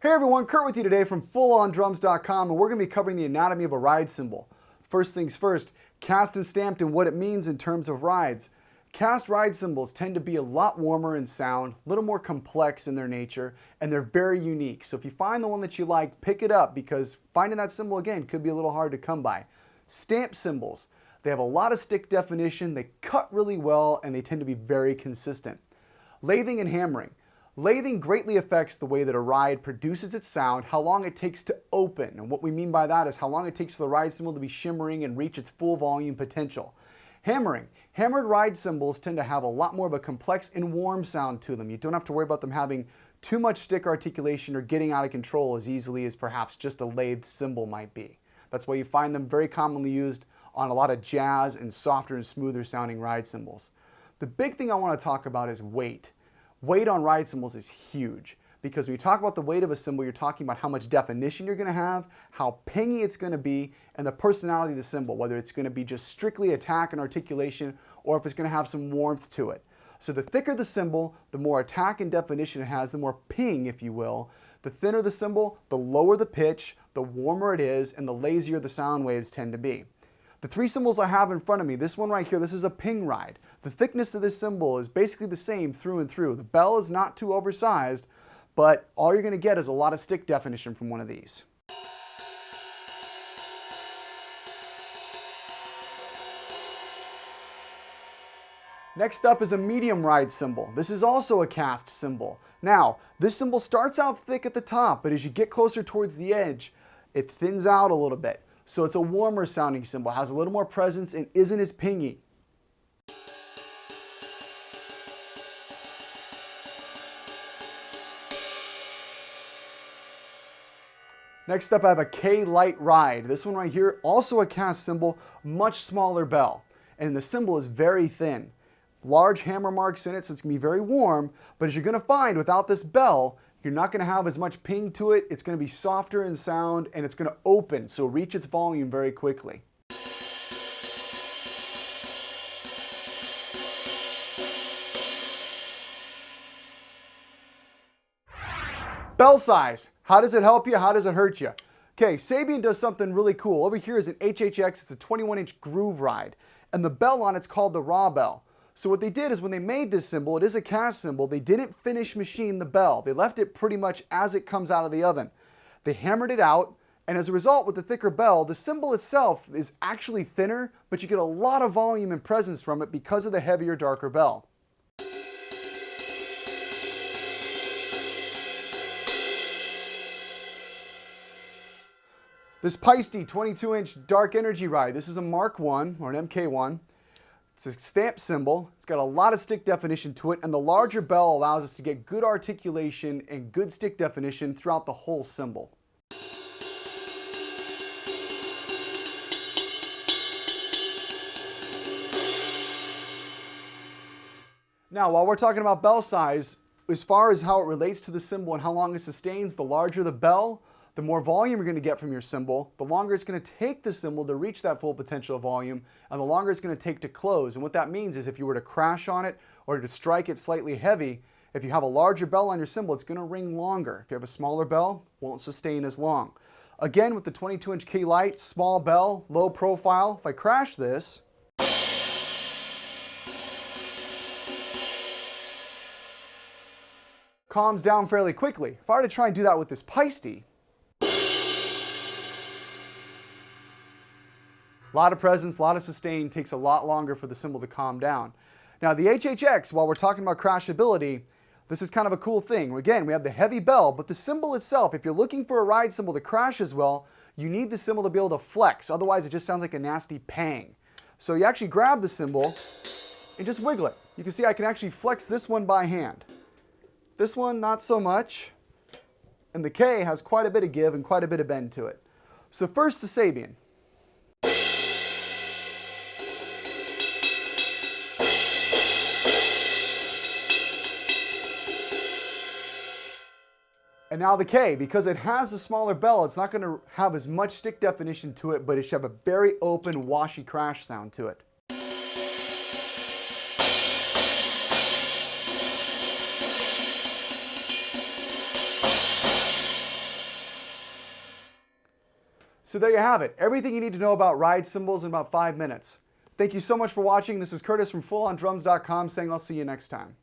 Hey everyone, Kurt with you today from FullOnDrums.com, and we're going to be covering the anatomy of a ride cymbal. First things first, cast and stamped and what it means in terms of rides. Cast ride cymbals tend to be a lot warmer in sound, a little more complex in their nature, and they're very unique. So if you find the one that you like, pick it up because finding that cymbal again could be a little hard to come by. Stamped cymbals, they have a lot of stick definition, they cut really well, and they tend to be very consistent. Lathing and hammering. Lathing greatly affects the way that a ride produces its sound, how long it takes to open. And what we mean by that is how long it takes for the ride cymbal to be shimmering and reach its full volume potential. Hammering. Hammered ride cymbals tend to have a lot more of a complex and warm sound to them. You don't have to worry about them having too much stick articulation or getting out of control as easily as perhaps just a lathed cymbal might be. That's why you find them very commonly used on a lot of jazz and softer and smoother sounding ride cymbals. The big thing I want to talk about is weight. Weight on ride cymbals is huge because when you talk about the weight of a cymbal, you're talking about how much definition you're going to have, how pingy it's going to be, and the personality of the cymbal, whether it's going to be just strictly attack and articulation or if it's going to have some warmth to it. So the thicker the cymbal, the more attack and definition it has, the more ping, if you will. The thinner the cymbal, the lower the pitch, the warmer it is, and the lazier the sound waves tend to be. The three cymbals I have in front of me, this one right here, this is a ping ride. The thickness of this cymbal is basically the same through and through. The bell is not too oversized, but all you're going to get is a lot of stick definition from one of these. Next up is a medium ride cymbal. This is also a cast cymbal. Now, this cymbal starts out thick at the top, but as you get closer towards the edge, it thins out a little bit. So it's a warmer sounding cymbal, has a little more presence and isn't as pingy. Next up I have a K-Lite Ride. This one right here, also a cast cymbal, much smaller bell. And the cymbal is very thin. Large hammer marks in it, so it's going to be very warm, but as you're going to find without this bell, you're not going to have as much ping to it, it's going to be softer in sound, and it's going to open, so reach its volume very quickly. Bell size. How does it help you? How does it hurt you? Okay, Sabian does something really cool. Over here is an HHX, it's a 21-inch groove ride, and the bell on it's called the raw bell. So what they did is when they made this cymbal, it is a cast cymbal, they didn't finish machine the bell. They left it pretty much as it comes out of the oven. They hammered it out, and as a result, with the thicker bell, the cymbal itself is actually thinner, but you get a lot of volume and presence from it because of the heavier, darker bell. This Peisty 22-inch dark energy ride, this is a Mark I or an MK1. It's a stamped cymbal, it's got a lot of stick definition to it, and the larger bell allows us to get good articulation and good stick definition throughout the whole cymbal. Now, while we're talking about bell size, as far as how it relates to the cymbal and how long it sustains, the larger the bell, the more volume you're going to get from your cymbal, the longer it's going to take the cymbal to reach that full potential volume, and the longer it's going to take to close. And what that means is if you were to crash on it or to strike it slightly heavy, if you have a larger bell on your cymbal, it's going to ring longer. If you have a smaller bell, it won't sustain as long. Again, with the 22-inch K-Lite, small bell, low profile, if I crash this, calms down fairly quickly. If I were to try and do that with this Peisty, a lot of presence, a lot of sustain, takes a lot longer for the cymbal to calm down. Now the HHX, while we're talking about crashability, this is kind of a cool thing. Again, we have the heavy bell, but the cymbal itself, if you're looking for a ride cymbal that crashes well, you need the cymbal to be able to flex, otherwise it just sounds like a nasty pang. So you actually grab the cymbal and just wiggle it. You can see I can actually flex this one by hand. This one, not so much. And the K has quite a bit of give and quite a bit of bend to it. So first the Sabian. And now the K, because it has a smaller bell, it's not going to have as much stick definition to it, but it should have a very open, washy crash sound to it. So there you have it. Everything you need to know about ride cymbals in about 5 minutes. Thank you so much for watching. This is Curtis from FullOnDrums.com saying I'll see you next time.